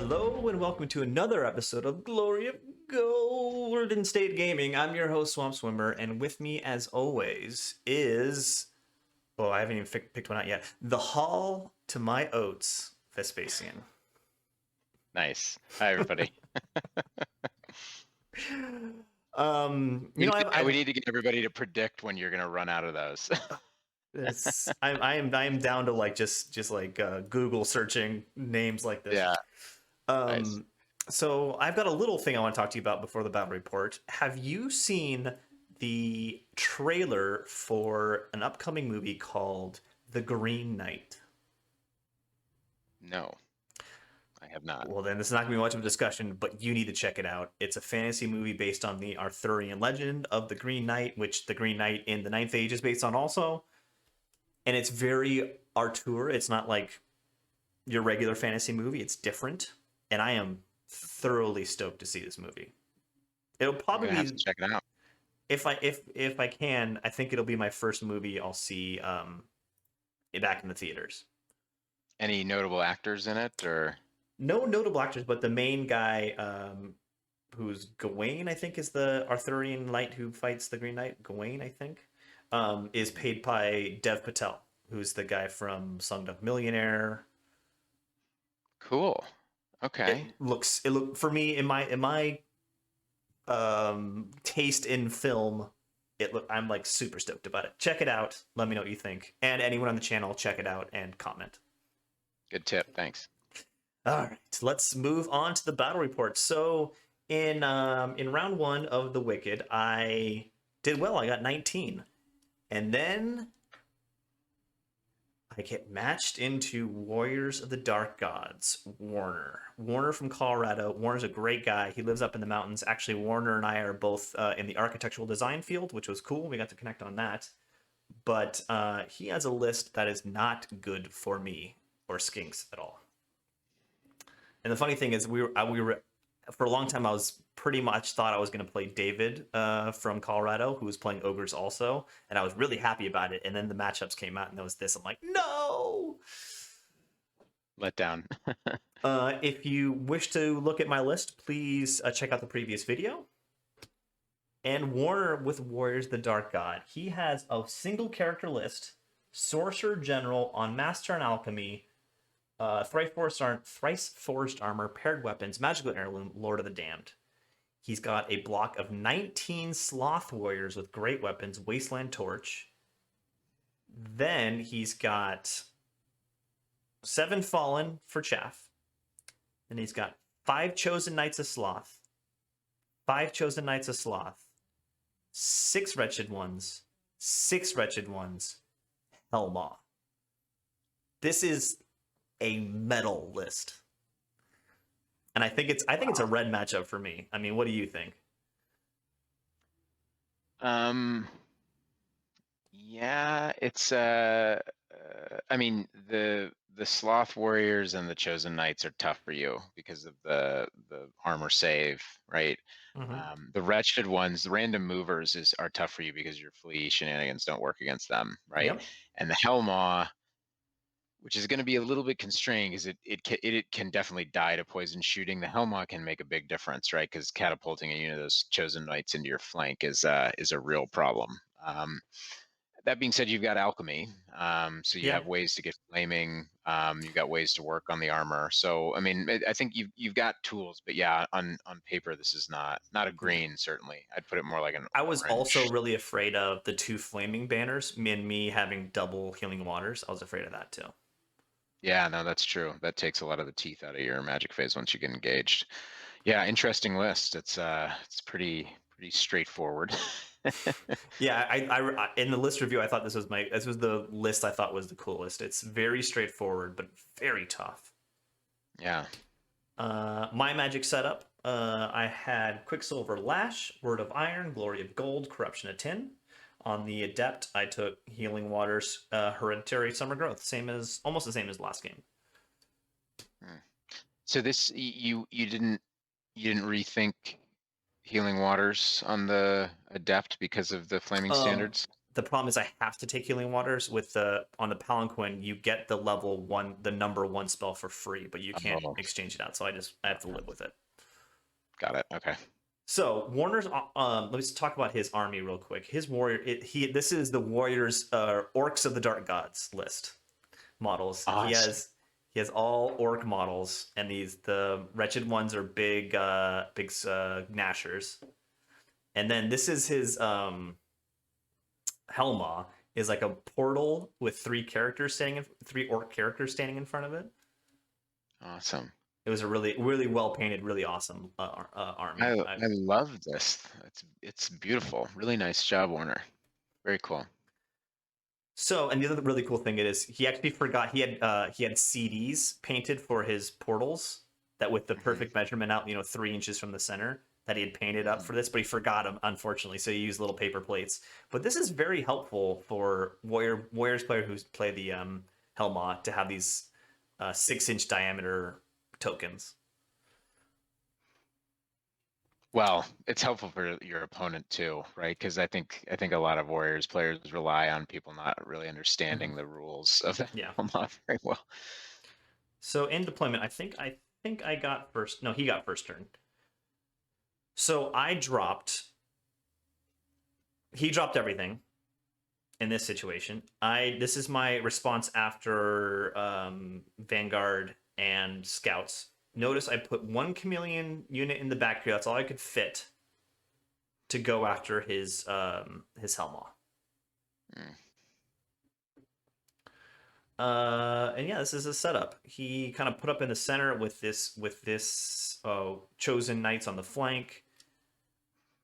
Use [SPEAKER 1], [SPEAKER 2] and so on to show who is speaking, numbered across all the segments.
[SPEAKER 1] Hello and welcome to another episode of Glory of Golden State Gaming. I'm your host, SwampSwimmer, and with me, as always, is... Well, I haven't even picked one out yet. The Hall to My Oats, Vespasian.
[SPEAKER 2] Nice. Hi, everybody.
[SPEAKER 1] You know,
[SPEAKER 2] We need to get everybody to predict when you're going to run out of those.
[SPEAKER 1] I am down to like just like Google searching names like this.
[SPEAKER 2] Yeah, nice.
[SPEAKER 1] So I've got a little thing I want to talk to you about before the battle report. Have you seen the trailer for an upcoming movie called The Green Knight?
[SPEAKER 2] No, I have not.
[SPEAKER 1] Well, then this is not going to be much of a discussion, but you need to check it out. It's a fantasy movie based on the Arthurian legend of the Green Knight, which the Green Knight in the Ninth Age is based on also. And it's very Arthur. It's not like your regular fantasy movie. It's different. And I am thoroughly stoked to see this movie. It'll
[SPEAKER 2] I'm
[SPEAKER 1] probably
[SPEAKER 2] gonna have
[SPEAKER 1] be,
[SPEAKER 2] to check it out.
[SPEAKER 1] if I can, I think it'll be my first movie I'll see back in the theaters.
[SPEAKER 2] Any notable actors in it, or
[SPEAKER 1] No notable actors, but the main guy, who's Gawain, I think, is the Arthurian knight who fights the Green Knight. Gawain, I think, is paid by Dev Patel, who's the guy from Slumdog Millionaire.
[SPEAKER 2] cool? Okay,
[SPEAKER 1] It look for me in my taste in film. I'm like super stoked about it. Check it out. Let me know what you think, and anyone on the channel, check it out and comment.
[SPEAKER 2] good tip. Thanks.
[SPEAKER 1] All right, let's move on to the battle report. So in round one of the Wicked, I did well. I got 19, and then I get matched into Warriors of the Dark Gods. Warner from Colorado. Warner's a great guy. He lives up in the mountains. Actually, Warner and I are both in the architectural design field, which was cool. We got to connect on that. But he has a list that is not good for me or Skinks at all. And the funny thing is, we were for a long time. I was pretty much thought I was going to play David from Colorado, who was playing ogres also, and I was really happy about it. And then the matchups came out, and there was this. I'm like, no.
[SPEAKER 2] Let down.
[SPEAKER 1] If you wish to look at my list, please check out the previous video. And Warner with Warriors of the Dark God, he has a single character list: Sorcerer General on Master and Alchemy. Thrice Forged Armor, Paired Weapons, Magical Heirloom, Lord of the Damned. He's got a block of 19 Sloth Warriors with great weapons, Wasteland Torch. Then he's got 7 Fallen for Chaff. Then he's got 5 Chosen Knights of Sloth, 5 Chosen Knights of Sloth, 6 Wretched Ones, 6 Wretched Ones, Hellmaw. This is a metal list, and I think it's a red matchup for me. I mean, what do you think?
[SPEAKER 2] Yeah, it's I mean, the Sloth Warriors and the Chosen Knights are tough for you because of the armor save, right?
[SPEAKER 1] Mm-hmm.
[SPEAKER 2] The Wretched Ones, the random movers are tough for you because your flea shenanigans don't work against them, right?
[SPEAKER 1] Yep.
[SPEAKER 2] And the Hellmaw, which is going to be a little bit constrained because it can definitely die to poison shooting. The Hellmaw can make a big difference, right? Because catapulting a unit of those Chosen Knights into your flank is a real problem. That being said, you've got alchemy, so you
[SPEAKER 1] Yeah.
[SPEAKER 2] have ways to get flaming. You've got ways to work on the armor. So I mean, I think you've got tools, but yeah, on paper, this is not a green. Certainly, I'd put it more like an
[SPEAKER 1] I was also
[SPEAKER 2] orange.
[SPEAKER 1] really afraid of the 2 flaming banners, and me having double healing waters. I was afraid of that too.
[SPEAKER 2] Yeah, no, that's true. That takes a lot of the teeth out of your magic phase once you get engaged. Yeah, interesting list. It's pretty straightforward.
[SPEAKER 1] Yeah, I in the list review, I thought this was the list I thought was the coolest. It's very straightforward, but very tough.
[SPEAKER 2] Yeah.
[SPEAKER 1] My magic setup, I had Quicksilver Lash, Word of Iron, Glory of Gold, Corruption of Tin. On the Adept, I took Healing Waters, Hereditary Summer Growth, almost the same as last game.
[SPEAKER 2] So this you didn't rethink Healing Waters on the Adept because of the flaming standards?
[SPEAKER 1] The problem is I have to take healing waters with the on the palanquin. You get the level 1, the number 1 spell for free, but you can't
[SPEAKER 2] Oh,
[SPEAKER 1] exchange it out. So I have to live with it.
[SPEAKER 2] got it. Okay.
[SPEAKER 1] So Warner's let's talk about his army real quick. His warrior this is the warriors orcs of the dark gods list models.
[SPEAKER 2] Awesome.
[SPEAKER 1] He has all orc models, and the wretched ones are big gnashers. And then this is his Helma is like a portal with three orc characters standing in front of it.
[SPEAKER 2] Awesome.
[SPEAKER 1] It was a really well painted, really awesome army.
[SPEAKER 2] I love this. It's beautiful. Really nice job, Warner. Very cool.
[SPEAKER 1] So, and the other really cool thing is he actually forgot he had CDs painted for his portals that with the perfect measurement out, 3 inches from the center that he had painted up for this, but he forgot them unfortunately. So he used little paper plates. But this is very helpful for Warriors player who's play the Helma to have these 6-inch diameter tokens.
[SPEAKER 2] Well, it's helpful for your opponent too, right? Because I think a lot of Warriors players rely on people not really understanding the rules of the
[SPEAKER 1] Yeah.
[SPEAKER 2] not very well.
[SPEAKER 1] So in deployment, I think I got first. No, he got first turn. So he dropped everything in this situation. This is my response after Vanguard and Scouts. Notice I put 1 chameleon unit in the back here. That's all I could fit to go after his Helma.
[SPEAKER 2] Mm.
[SPEAKER 1] And yeah, this is a setup. He kind of put up in the center with this chosen knights on the flank.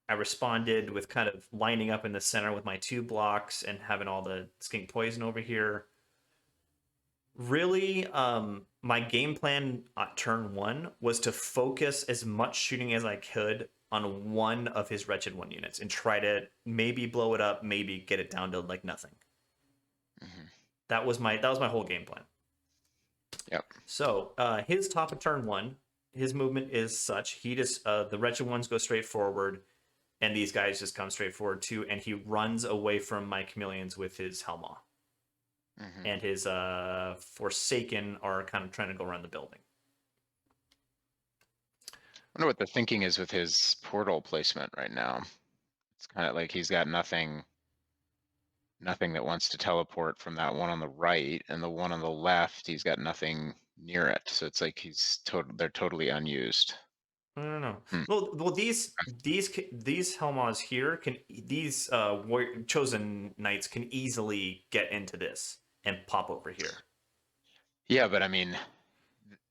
[SPEAKER 1] I responded with kind of lining up in the center with my 2 blocks and having all the skink poison over here. Really, my game plan at turn 1 was to focus as much shooting as I could on one of his wretched 1 units and try to maybe blow it up, maybe get it down to like nothing.
[SPEAKER 2] Mm-hmm.
[SPEAKER 1] That was my whole game plan.
[SPEAKER 2] Yep.
[SPEAKER 1] So his top of turn 1, his movement is such he just the wretched ones go straight forward, and these guys just come straight forward too, and he runs away from my chameleons with his Helma.
[SPEAKER 2] Mm-hmm.
[SPEAKER 1] And his Forsaken are kind of trying to go around the building.
[SPEAKER 2] I wonder what the thinking is with his portal placement right now. It's kind of like he's got nothing that wants to teleport from that one on the right, and the one on the left, he's got nothing near it. So it's like they're totally unused.
[SPEAKER 1] I don't know.
[SPEAKER 2] Hmm.
[SPEAKER 1] Well, these Helmas here these chosen knights can easily get into this and pop over here.
[SPEAKER 2] Yeah, but I mean,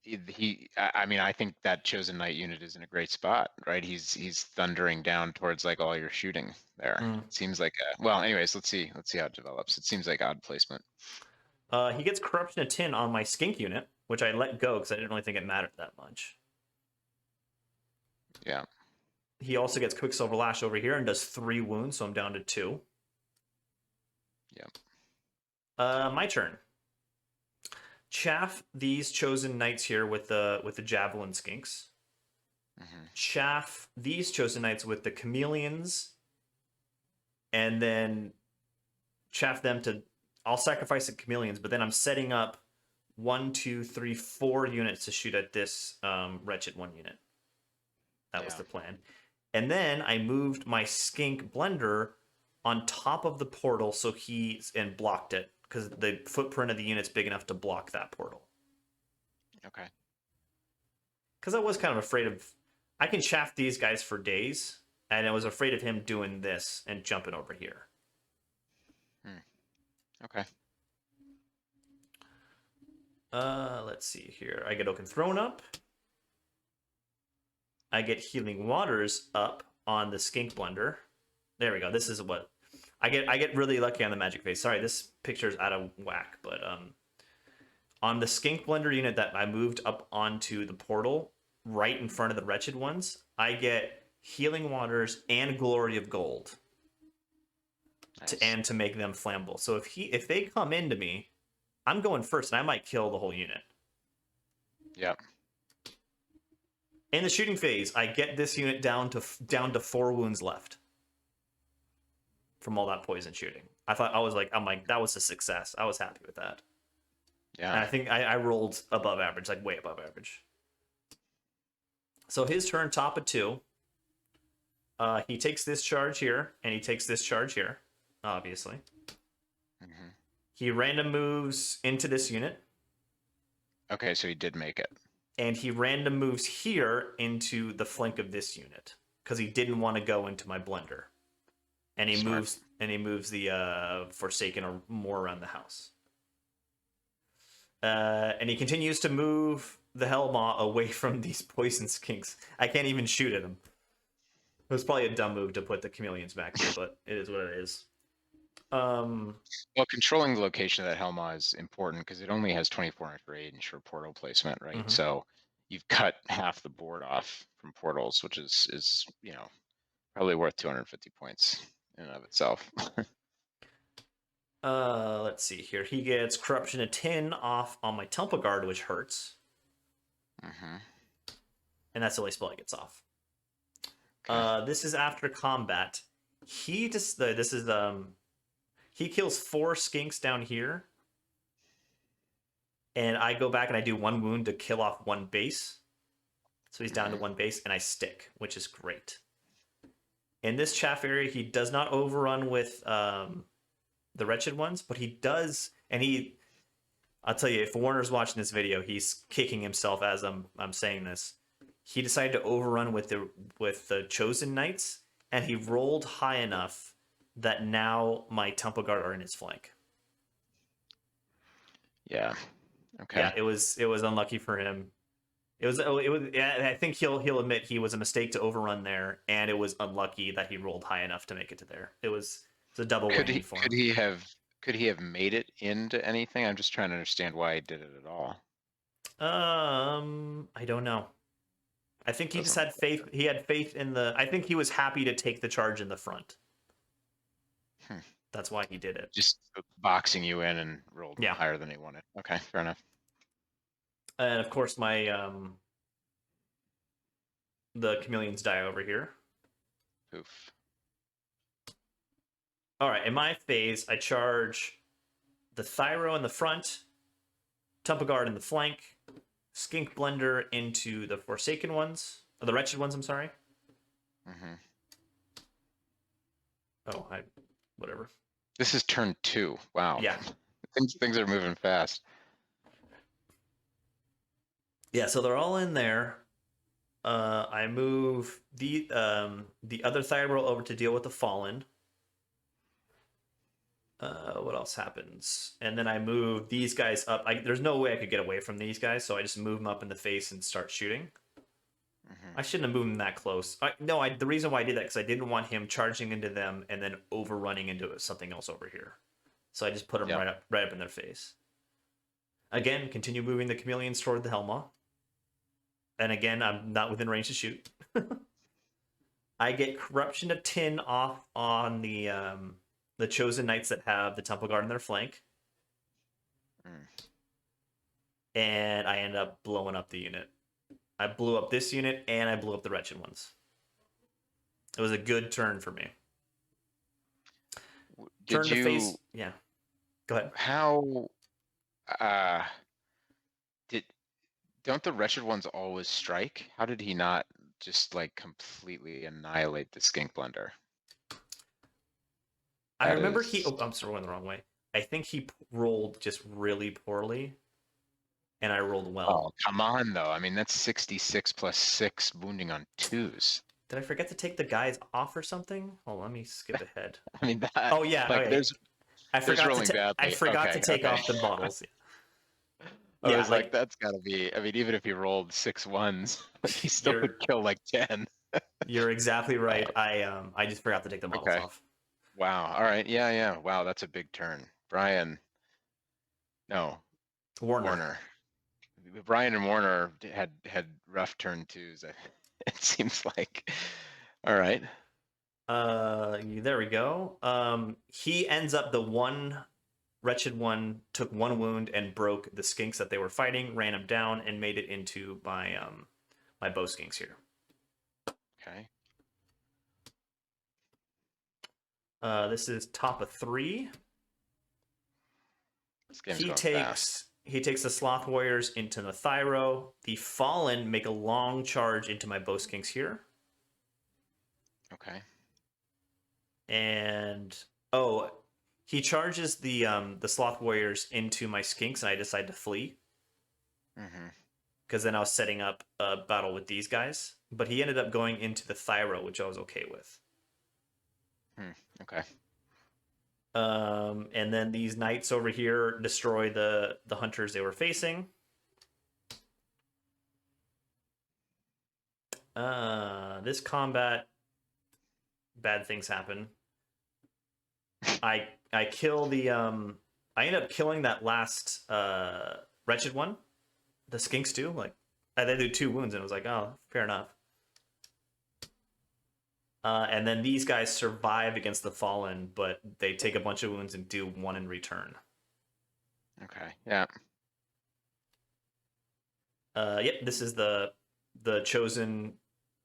[SPEAKER 2] I think that chosen knight unit is in a great spot, right? He's thundering down towards like all your shooting there. It seems like well, anyways, let's see how it develops. It seems like odd placement.
[SPEAKER 1] He gets Corruption of Tin on my skink unit, which I let go because I didn't really think it mattered that much.
[SPEAKER 2] Yeah.
[SPEAKER 1] He also gets Quicksilver Lash over here and does 3 wounds, so I'm down to 2.
[SPEAKER 2] Yep.
[SPEAKER 1] My turn. Chaff these chosen knights here with the javelin skinks.
[SPEAKER 2] Mm-hmm.
[SPEAKER 1] Chaff these chosen knights with the chameleons, and then chaff them to. I'll sacrifice the chameleons, but then I'm setting up 1, 2, 3, 4 units to shoot at this wretched 1 unit. That was the plan. And then I moved my skink blender on top of the portal and blocked it because the footprint of the unit's big enough to block that portal.
[SPEAKER 2] Okay.
[SPEAKER 1] Because I was kind of afraid of I can shaft these guys for days, and I was afraid of him doing this and jumping over here.
[SPEAKER 2] Okay.
[SPEAKER 1] Let's see here. I get Oaken Throne up. I get Healing Waters up on the Skink Blender. There we go. This is what I get really lucky on the magic phase. Sorry, this picture's out of whack, but on the Skink Blender unit that I moved up onto the portal right in front of the wretched ones, I get Healing Waters and Glory of Gold.
[SPEAKER 2] Nice.
[SPEAKER 1] To make them flammable. So if they come into me, I'm going first, and I might kill the whole unit.
[SPEAKER 2] Yep.
[SPEAKER 1] In the shooting phase, I get this unit down to 4 wounds left. from all that poison shooting. I'm like, that was a success. I was happy with that. And
[SPEAKER 2] Yeah.
[SPEAKER 1] I think I rolled above average, like way above average. So his turn, top of 2. He takes this charge here, and he takes this charge here, obviously.
[SPEAKER 2] Hmm.
[SPEAKER 1] He random moves into this unit,
[SPEAKER 2] Okay, so he did make it.
[SPEAKER 1] and he random moves here into the flank of this unit because he didn't want to go into my blender. And he
[SPEAKER 2] Smart.
[SPEAKER 1] moves the Forsaken or more around the house. And he continues to move the Hellmaw away from these poison skinks. I can't even shoot at him. It was probably a dumb move to put the chameleons back here, but it is what it is.
[SPEAKER 2] Well, controlling the location of that Helma is important because it only has 24 range for portal placement, right?
[SPEAKER 1] Mhm.
[SPEAKER 2] So you've cut half the board off from portals, which is probably worth 250 points in and of itself.
[SPEAKER 1] Let's see here. He gets Corruption of 10 off on my Temple Guard, which hurts.
[SPEAKER 2] Hmm.
[SPEAKER 1] And that's the only spell he gets off.
[SPEAKER 2] Okay.
[SPEAKER 1] This is after combat. He kills 4 skinks down here. And I go back and I do 1 wound to kill off 1 base. So he's down to 1 base, and I stick, which is great. In this chaff area, he does not overrun with the wretched ones, but he does, and I'll tell you, if Warner's watching this video, he's kicking himself as I'm saying this. He decided to overrun with the chosen knights, and he rolled high enough that now my Temple Guard are in his flank.
[SPEAKER 2] Yeah. Okay.
[SPEAKER 1] Yeah, it was unlucky for him. It was. Yeah, I think he'll admit he was a mistake to overrun there, and it was unlucky that he rolled high enough to make it to there. It's a double whammy for him.
[SPEAKER 2] Could he have made it into anything? I'm just trying to understand why he did it at all.
[SPEAKER 1] I don't know. I think he just
[SPEAKER 2] Doesn't.
[SPEAKER 1] had faith. He had faith in the. I think he was happy to take the charge in the front. That's why he did it.
[SPEAKER 2] Just boxing you in and rolled
[SPEAKER 1] Yeah.
[SPEAKER 2] higher than he wanted. Okay, fair enough.
[SPEAKER 1] And of course, my the chameleons die over here.
[SPEAKER 2] Poof.
[SPEAKER 1] All right, in my phase, I charge the Thyro in the front, Temple Guard in the flank, Skink Blender into the Forsaken ones, or the Wretched ones. I'm sorry.
[SPEAKER 2] Hmm.
[SPEAKER 1] Oh, whatever.
[SPEAKER 2] This is turn 2. Wow.
[SPEAKER 1] Yeah.
[SPEAKER 2] Things are moving fast.
[SPEAKER 1] Yeah, so they're all in there. I move the other Thyro over to deal with the Fallen. What else happens? And then I move these guys up. There's no way I could get away from these guys, so I just move them up in the face and start shooting. I shouldn't have moved them that close. The reason why I did that because I didn't want him charging into them and then overrunning into something else over here. So I just put them right up in their face. Again, continue moving the chameleons toward the Helma. And again, I'm not within range to shoot. I get Corruption of 10 off on the chosen knights that have the Temple Guard in their flank. And I end up blowing up the unit. I blew up this unit, and I blew up the Wretched ones. It was a good turn for me. Turn to face. Yeah. Go ahead.
[SPEAKER 2] How don't the wretched ones always strike? How did he not just like completely annihilate the skink blender?
[SPEAKER 1] I remember I'm sorry, going the wrong way. I think he rolled just really poorly, and I rolled well.
[SPEAKER 2] Oh, come on, though. I mean, that's 66 plus 6 wounding on 2s.
[SPEAKER 1] Did I forget to take the guys off or something? Oh, let me skip ahead.
[SPEAKER 2] I mean, that.
[SPEAKER 1] Oh yeah,
[SPEAKER 2] Like,
[SPEAKER 1] okay. I forgot to take off the bottles.
[SPEAKER 2] I was like, that's got to be. I mean, even if he rolled 6 1s, he still would kill like 10.
[SPEAKER 1] You're exactly right. I just forgot to take the bottles off.
[SPEAKER 2] Wow. All right. Yeah. Wow, that's a big turn. Brian. No. Warner. Brian and Warner had rough turn 2s. It seems like. All right.
[SPEAKER 1] There we go. He ends up the one wretched one took 1 wound and broke the skinks that they were fighting, ran him down, and made it into my my bow skinks here.
[SPEAKER 2] Okay.
[SPEAKER 1] This is top of 3.
[SPEAKER 2] This game's
[SPEAKER 1] He
[SPEAKER 2] going fast.
[SPEAKER 1] takes the Sloth Warriors into the Thyro. The Fallen make a long charge into my Bow Skinks here.
[SPEAKER 2] Okay.
[SPEAKER 1] And oh, he charges the Sloth Warriors into my Skinks, and I decide to flee.
[SPEAKER 2] Mm-hmm.
[SPEAKER 1] Because then I was setting up a battle with these guys. But he ended up going into the Thyro, which I was okay with.
[SPEAKER 2] Okay.
[SPEAKER 1] And then these knights over here destroy the hunters they were facing. This combat, bad things happen. I kill the I end up killing that last wretched one. The Skinks too. Like I then do 2 wounds and I was like, oh, fair enough. And then these guys survive against the Fallen, but they take a bunch of wounds and do 1 in return.
[SPEAKER 2] Okay. Yeah.
[SPEAKER 1] Yep, this is the chosen.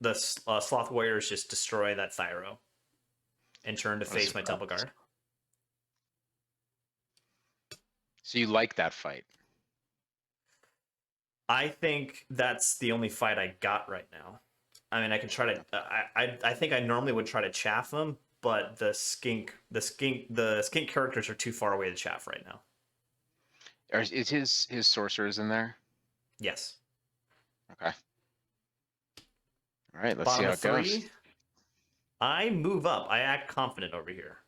[SPEAKER 1] The Sloth Warriors just destroy that Thyro and turn to face my Temple Guard.
[SPEAKER 2] So you like that fight?
[SPEAKER 1] I think that's the only fight I got right now. I mean, I can try to. I think I normally would try to chaff them, but the skink characters are too far away to chaff right now.
[SPEAKER 2] Is his sorcerers in there?
[SPEAKER 1] Yes.
[SPEAKER 2] Okay. All right. Let's
[SPEAKER 1] Bottom
[SPEAKER 2] see how
[SPEAKER 1] of
[SPEAKER 2] it goes.
[SPEAKER 1] 3. I move up. I act confident over here.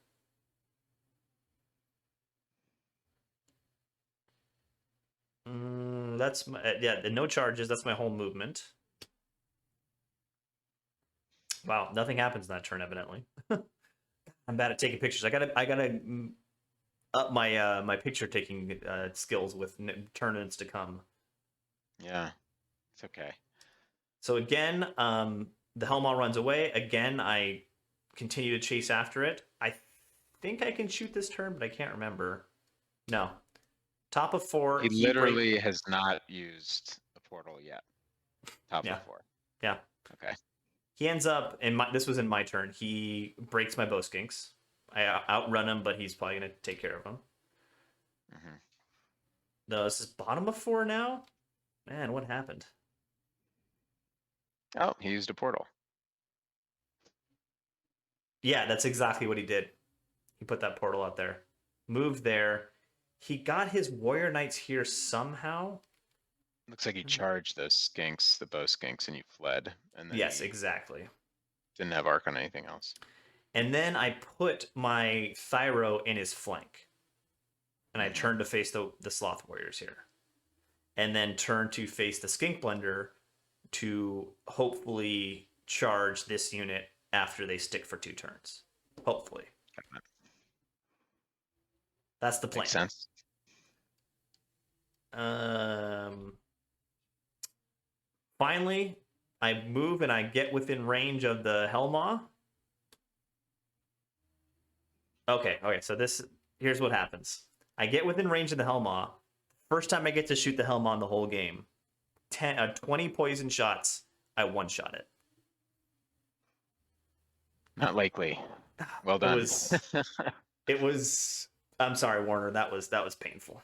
[SPEAKER 1] That's my, no charges. That's my whole movement. Wow, nothing happens in that turn, evidently. I'm bad at taking pictures. I gotta up my my picture taking skills with tournaments to come.
[SPEAKER 2] Yeah, it's okay.
[SPEAKER 1] So again, the Helmaw runs away. Again, I continue to chase after it. I think I can shoot this turn, but I can't remember. No. Top of 4.
[SPEAKER 2] He literally has not used the portal yet. Top
[SPEAKER 1] Yeah.
[SPEAKER 2] of 4.
[SPEAKER 1] Yeah.
[SPEAKER 2] Okay.
[SPEAKER 1] He ends up this was in my turn. He breaks my Bow Skinks. I outrun him, but he's probably gonna take care of him.
[SPEAKER 2] Mm-hmm.
[SPEAKER 1] No, this is bottom of 4 now. Man, what happened?
[SPEAKER 2] Oh, he used a portal.
[SPEAKER 1] Yeah, that's exactly what he did. He put that portal out there. Moved there. He got his Warrior Knights here somehow.
[SPEAKER 2] Looks like he charged those skinks, the bow skinks, and you fled. And then
[SPEAKER 1] Yes, exactly.
[SPEAKER 2] Didn't have arc on anything else.
[SPEAKER 1] And then I put my Thyro in his flank. And I turned to face the Sloth Warriors here. And then turned to face the Skink Blender to hopefully charge this unit after they stick for 2 turns. Hopefully. That's the plan.
[SPEAKER 2] Makes sense.
[SPEAKER 1] Finally, I move and I get within range of the Helmaw. Okay, so here's what happens. I get within range of the Helmaw. First time I get to shoot the Helmaw in the whole game. 20 poison shots, I one-shot it.
[SPEAKER 2] Not likely. Well done.
[SPEAKER 1] It was I'm sorry, Warner, that was painful.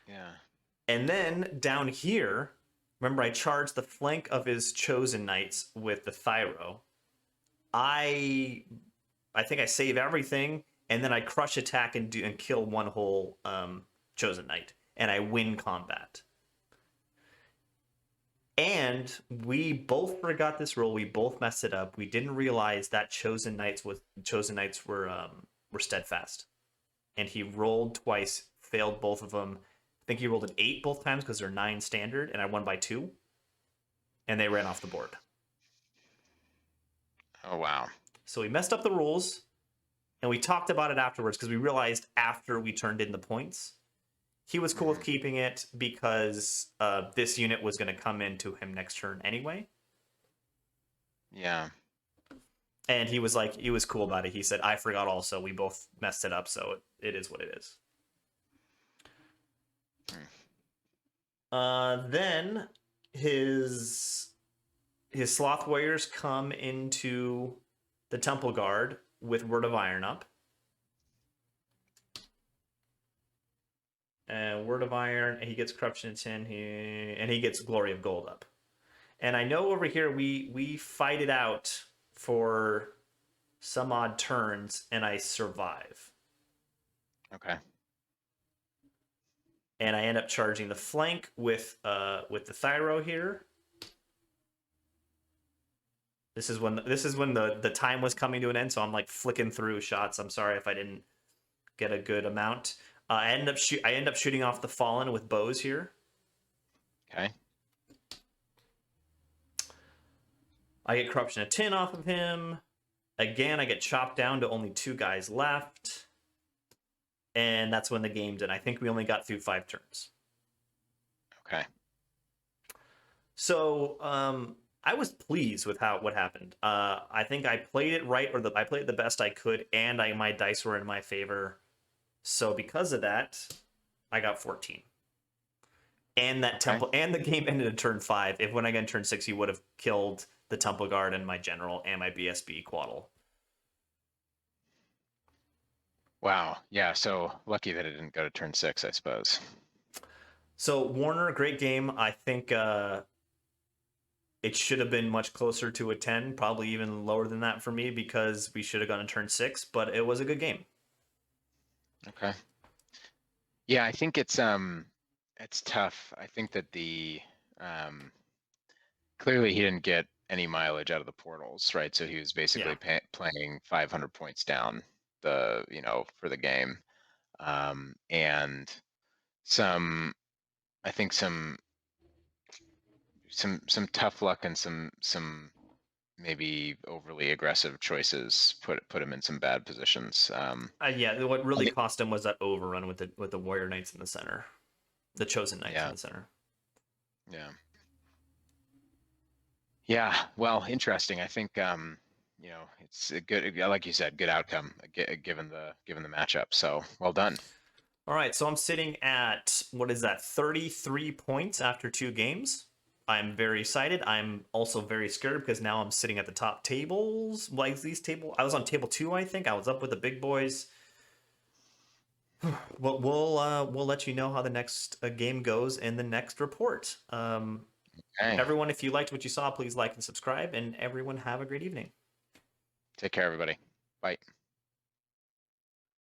[SPEAKER 2] Yeah.
[SPEAKER 1] And then down here, remember I charged the flank of his chosen knights with the Thyro. I think I save everything, and then I crush attack and kill one whole chosen knight, and I win combat. And we both forgot this rule. We both messed it up. We didn't realize that chosen knights were steadfast, and he rolled twice, failed both of them. I think he rolled an 8 both times because they're 9 standard, and I won by 2, and they ran off the board.
[SPEAKER 2] Oh wow.
[SPEAKER 1] So we messed up the rules, and we talked about it afterwards because we realized after we turned in the points. He was cool with keeping it because this unit was going to come into him next turn anyway.
[SPEAKER 2] Yeah.
[SPEAKER 1] And he was cool about it. He said, I forgot also. We both messed it up, so it is what it is. Then his Sloth Warriors come into the Temple Guard. with Word of Iron up. Word of Iron, he gets Corruption of Tin, and he gets Glory of Gold up. And I know over here we fight it out for some odd turns, and I survive.
[SPEAKER 2] Okay.
[SPEAKER 1] And I end up charging the flank with the Thyro here. This is when the time was coming to an end, so I'm like flicking through shots. I'm sorry if I didn't get a good amount. I end up shooting off the Fallen with bows here.
[SPEAKER 2] Okay.
[SPEAKER 1] I get Corruption of Tin off of him. Again, I get chopped down to only 2 guys left. And that's when the game did. I think we only got through 5 turns.
[SPEAKER 2] Okay.
[SPEAKER 1] So I was pleased with what happened. I think I played it right, or I played it the best I could, and my dice were in my favor. So because of that, I got 14. And that temple, and the game ended in turn 5. If when I got in turn 6, he would have killed the Temple Guard and my General and my BSB Quaddle.
[SPEAKER 2] Wow. Yeah. So lucky that it didn't go to turn 6, I suppose.
[SPEAKER 1] So Warner, great game. I think it should have been much closer to a 10, probably even lower than that for me, because we should have gone to turn 6. But it was a good game.
[SPEAKER 2] Okay. Yeah, I think it's tough. I think that clearly he didn't get any mileage out of the portals, right? So he was basically playing 500 points down for the game. And I think some tough luck and some maybe overly aggressive choices put him in some bad positions.
[SPEAKER 1] Yeah, what really cost him was that overrun with the Warrior Knights in the center, the Chosen Knights in the center.
[SPEAKER 2] Yeah. Yeah. Well, interesting. I think it's a good, like you said, good outcome given the matchup. So well done.
[SPEAKER 1] All right, so I'm sitting at, what is that, 33 points after 2 games. I'm very excited. I'm also very scared because now I'm sitting at the top tables. Like these I was on table 2, I think. I was up with the big boys. We'll let you know how the next game goes in the next report.
[SPEAKER 2] Okay.
[SPEAKER 1] Everyone, if you liked what you saw, please like and subscribe. And everyone, have a great evening.
[SPEAKER 2] Take care, everybody. Bye.